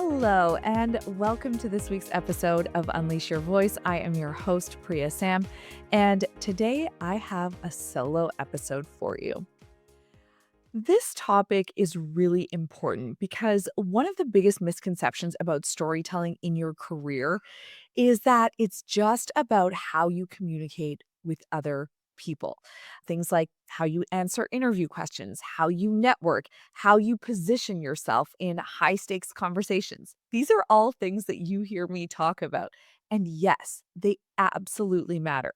Hello, and welcome to this week's episode of Unleash Your Voice. I am your host, Priya Sam, and today I have a solo episode for you. This topic is really important because one of the biggest misconceptions about storytelling in your career is that it's just about how you communicate with other people. Things like how you answer interview questions, how you network, how you position yourself in high stakes conversations. These are all things that you hear me talk about. And yes, they absolutely matter.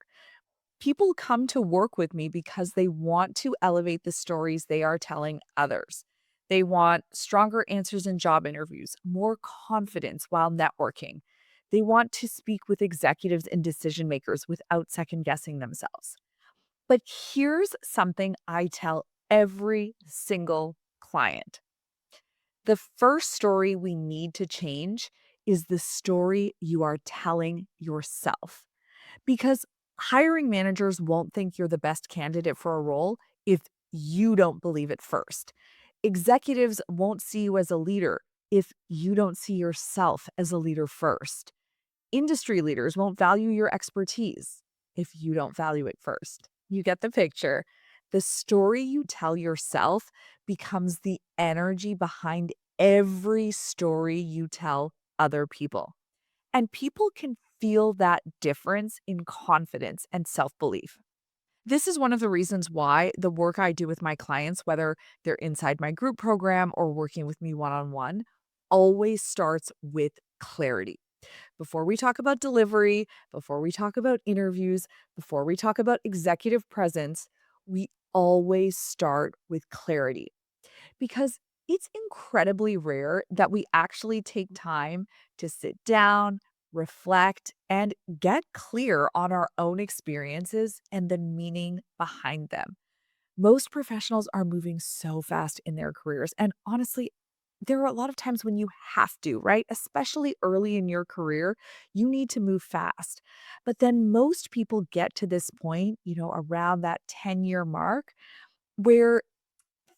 People come to work with me because they want to elevate the stories they are telling others. They want stronger answers in job interviews, more confidence while networking. They want to speak with executives and decision makers without second guessing themselves. But here's something I tell every single client. The first story we need to change is the story you are telling yourself. Because hiring managers won't think you're the best candidate for a role if you don't believe it first. Executives won't see you as a leader if you don't see yourself as a leader first. Industry leaders won't value your expertise if you don't value it first. You get the picture. The story you tell yourself becomes the energy behind every story you tell other people. And people can feel that difference in confidence and self belief. This is one of the reasons why the work I do with my clients, whether they're inside my group program or working with me one on one, always starts with clarity. Before we talk about delivery, before we talk about interviews, before we talk about executive presence, we always start with clarity because it's incredibly rare that we actually take time to sit down, reflect, and get clear on our own experiences and the meaning behind them. Most professionals are moving so fast in their careers. And honestly, there are a lot of times when you have to, right? Especially early in your career, you need to move fast. But then most people get to this point, around that 10-year mark where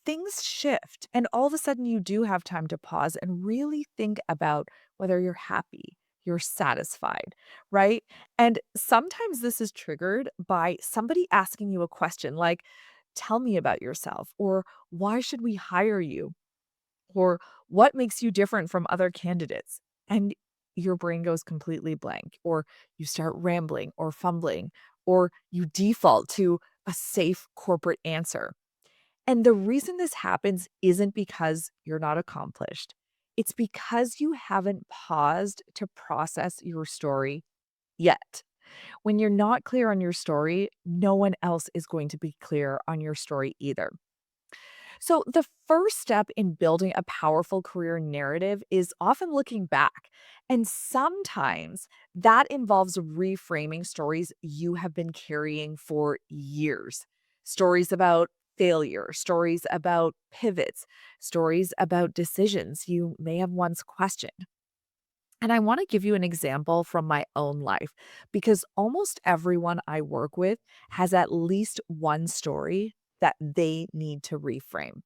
things shift and all of a sudden you do have time to pause and really think about whether you're happy, you're satisfied, right? And sometimes this is triggered by somebody asking you a question like, tell me about yourself, or why should we hire you? Or what makes you different from other candidates? And your brain goes completely blank, or you start rambling or fumbling, or you default to a safe corporate answer. And the reason this happens isn't because you're not accomplished. It's because you haven't paused to process your story yet. When you're not clear on your story, no one else is going to be clear on your story either. So, the first step in building a powerful career narrative is often looking back. And sometimes that involves reframing stories you have been carrying for years. Stories about failure, stories about pivots, stories about decisions you may have once questioned. And I want to give you an example from my own life because almost everyone I work with has at least one story that they need to reframe.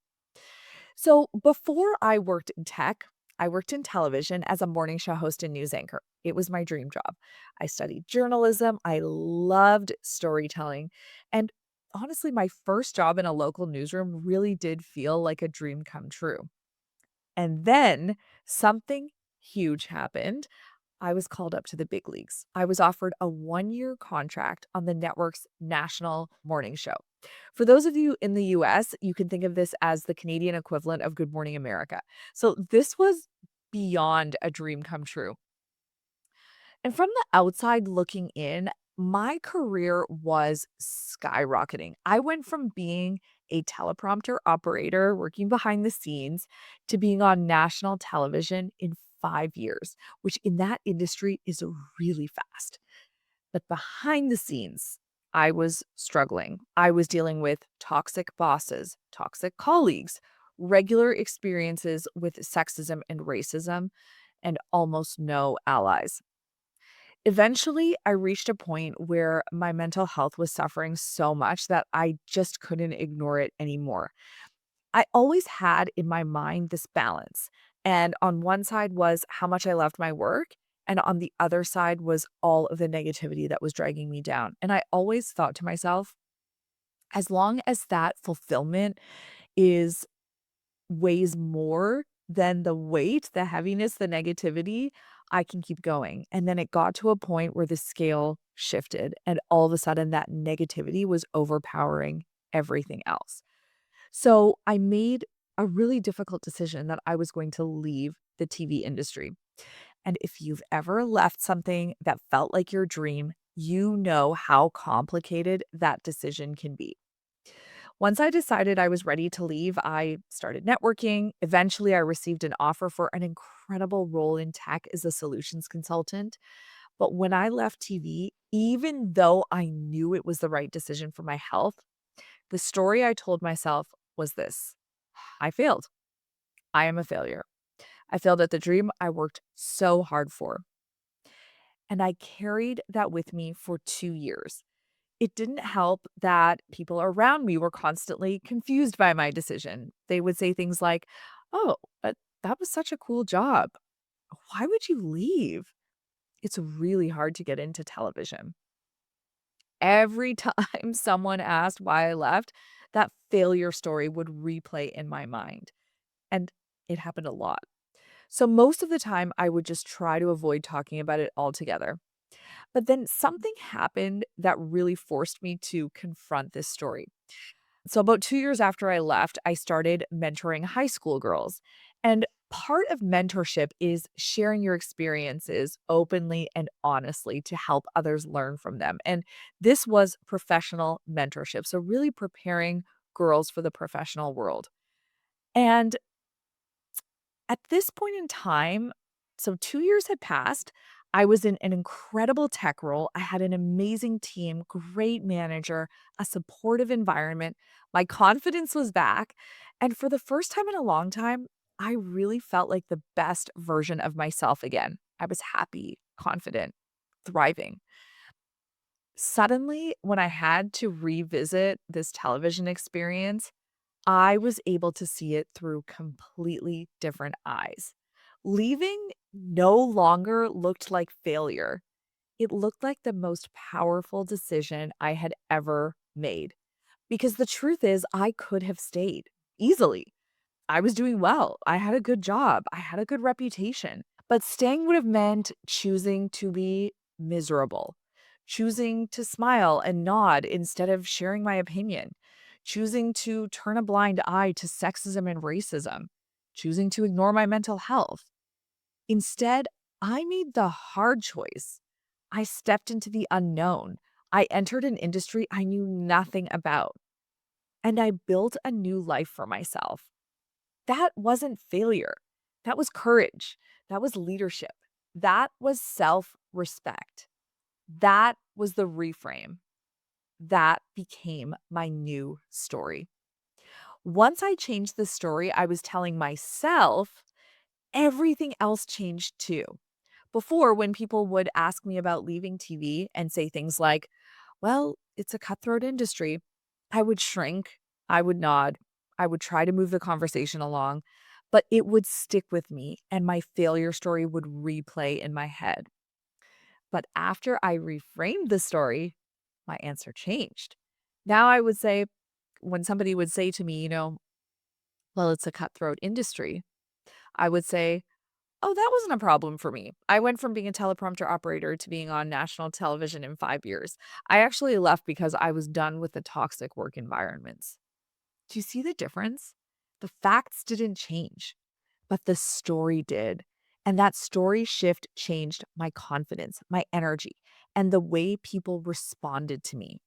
So before I worked in tech, I worked in television as a morning show host and news anchor. It was my dream job. I studied journalism. I loved storytelling. And honestly, my first job in a local newsroom really did feel like a dream come true. And then something huge happened. I was called up to the big leagues. I was offered a 1-year contract on the network's national morning show. For those of you in the US, you can think of this as the Canadian equivalent of Good Morning America. So this was beyond a dream come true. And from the outside looking in, my career was skyrocketing. I went from being a teleprompter operator working behind the scenes to being on national television in 5 years, which in that industry is really fast. But behind the scenes, I was struggling. I was dealing with toxic bosses, toxic colleagues, regular experiences with sexism and racism, and almost no allies. Eventually, I reached a point where my mental health was suffering so much that I just couldn't ignore it anymore. I always had in my mind this balance. And on one side was how much I loved my work, and on the other side was all of the negativity that was dragging me down. And I always thought to myself, as long as that fulfillment is weighs more than the weight, the heaviness, the negativity, I can keep going. And then it got to a point where the scale shifted, and all of a sudden that negativity was overpowering everything else. So I made a really difficult decision that I was going to leave the TV industry. And if you've ever left something that felt like your dream, you know how complicated that decision can be. Once I decided I was ready to leave, I started networking. Eventually, I received an offer for an incredible role in tech as a solutions consultant. But when I left TV, even though I knew it was the right decision for my health, the story I told myself was this: I failed. I am a failure. I failed at the dream I worked so hard for. And I carried that with me for 2 years. It didn't help that people around me were constantly confused by my decision. They would say things like, "Oh, but that was such a cool job. Why would you leave?" It's really hard to get into television. Every time someone asked why I left, that failure story would replay in my mind. And it happened a lot. So most of the time, I would just try to avoid talking about it altogether. But then something happened that really forced me to confront this story. So, about 2 years after I left, I started mentoring high school girls. And part of mentorship is sharing your experiences openly and honestly to help others learn from them. And this was professional mentorship. So, really preparing girls for the professional world. And at this point in time, so 2 years had passed. I was in an incredible tech role. I had an amazing team, great manager, a supportive environment. My confidence was back, and for the first time in a long time, I really felt like the best version of myself again. I was happy, confident, thriving. Suddenly, when I had to revisit this television experience, I was able to see it through completely different eyes. Leaving no longer looked like failure. It looked like the most powerful decision I had ever made. Because the truth is, I could have stayed easily. I was doing well. I had a good job. I had a good reputation. But staying would have meant choosing to be miserable, choosing to smile and nod instead of sharing my opinion, choosing to turn a blind eye to sexism and racism, choosing to ignore my mental health. Instead, I made the hard choice. I stepped into the unknown. I entered an industry I knew nothing about, and I built a new life for myself. That wasn't failure. That was courage. That was leadership. That was self respect. That was the reframe. That became my new story. Once I changed the story I was telling myself, everything else changed too. Before, when people would ask me about leaving TV and say things like, "Well, it's a cutthroat industry," I would shrink, I would nod, I would try to move the conversation along, but it would stick with me and my failure story would replay in my head. But after I reframed the story, my answer changed. Now I would say, when somebody would say to me, "Well, it's a cutthroat industry," I would say, "Oh, that wasn't a problem for me. I went from being a teleprompter operator to being on national television in 5 years. I actually left because I was done with the toxic work environments." Do you see the difference? The facts didn't change, but the story did. And that story shift changed my confidence, my energy, and the way people responded to me.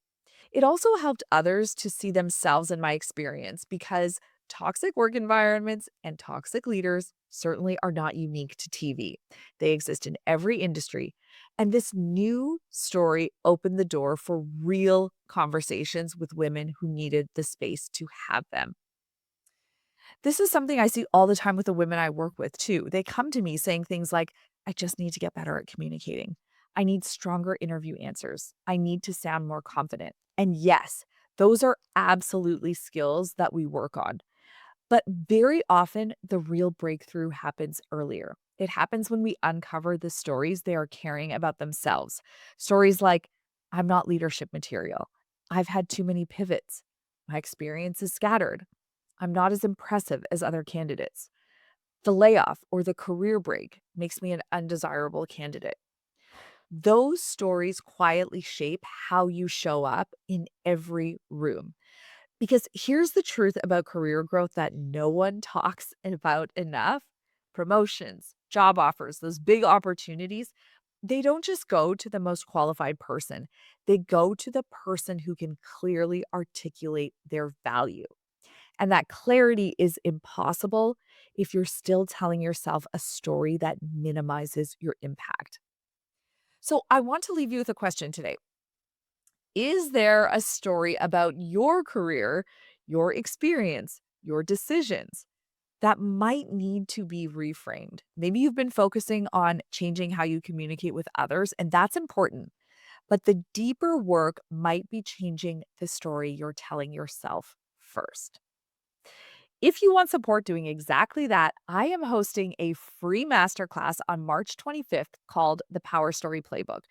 It also helped others to see themselves in my experience because toxic work environments and toxic leaders certainly are not unique to TV. They exist in every industry. And this new story opened the door for real conversations with women who needed the space to have them. This is something I see all the time with the women I work with too. They come to me saying things like, "I just need to get better at communicating. I need stronger interview answers. I need to sound more confident." And yes, those are absolutely skills that we work on. But very often, the real breakthrough happens earlier. It happens when we uncover the stories they are carrying about themselves. Stories like, I'm not leadership material. I've had too many pivots. My experience is scattered. I'm not as impressive as other candidates. The layoff or the career break makes me an undesirable candidate. Those stories quietly shape how you show up in every room. Because here's the truth about career growth that no one talks about enough: promotions, job offers, those big opportunities, they don't just go to the most qualified person, they go to the person who can clearly articulate their value. And that clarity is impossible if you're still telling yourself a story that minimizes your impact. So I want to leave you with a question today. Is there a story about your career, your experience, your decisions that might need to be reframed? Maybe you've been focusing on changing how you communicate with others, and that's important. But the deeper work might be changing the story you're telling yourself first. If you want support doing exactly that, I am hosting a free masterclass on March 25th called the Power Story Playbook.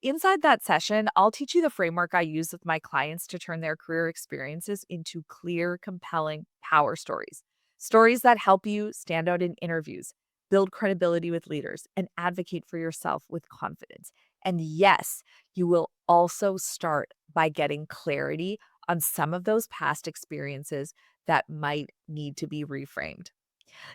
Inside that session, I'll teach you the framework I use with my clients to turn their career experiences into clear, compelling power stories. Stories that help you stand out in interviews, build credibility with leaders, and advocate for yourself with confidence. And yes, you will also start by getting clarity on some of those past experiences that might need to be reframed.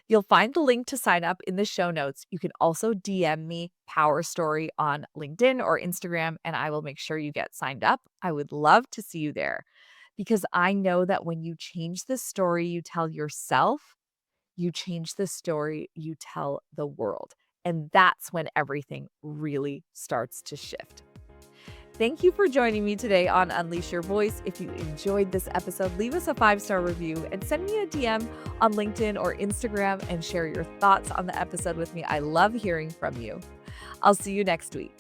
You'll find the link to sign up in the show notes. You can also DM me Power Story on LinkedIn or Instagram, and I will make sure you get signed up. I would love to see you there because I know that when you change the story you tell yourself, you change the story you tell the world. And that's when everything really starts to shift. Thank you for joining me today on Unleash Your Voice. If you enjoyed this episode, leave us a 5-star review and send me a DM on LinkedIn or Instagram and share your thoughts on the episode with me. I love hearing from you. I'll see you next week.